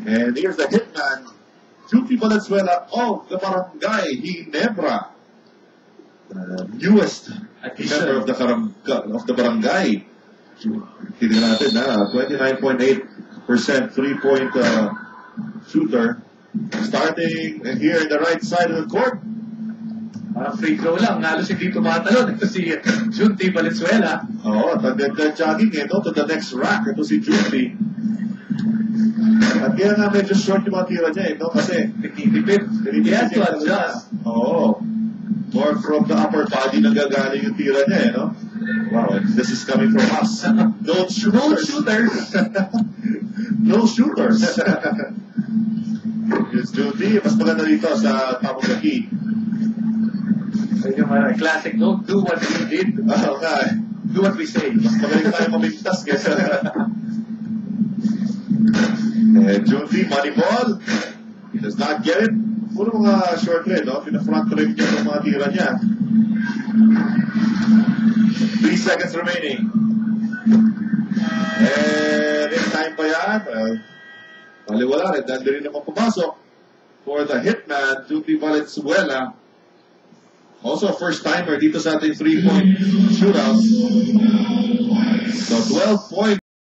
And here's the hitman, Junti Valenzuela of the Barangay Ginebra. Newest member of the Barangay. Tignan natin na 29.8% three-point shooter. Starting here in the right side of the court. Free throw lang, halos hindi tumatalon. Ito si Junti Valenzuela. Oo, jogging ito to the next rack. Ito si Junti. At kaya nga medyo short yung mga tira niya, no? Kasi Tinitipid. He has to adjust. Oo. More from the upper body nang gagaling yung tira niya, no? Wow, this is coming from us. No shooters. No shooters. It's Junti. Mas maganda dito sa top of the key. Yung classic, don't do what we did. Okay. Do what we say. Mas magaling tayo mamigtas kesa. Junti, money ball. He does not get it. Puro mga short red, no? Pina-front rim niya ng mga tira niya. 3 seconds remaining. And in time pa yan. Maliwala rin. Dahil rin naman pumasok for the hitman, Junti Valenzuela. Also a first-timer dito sa ating 3-point shootout. So 12 points.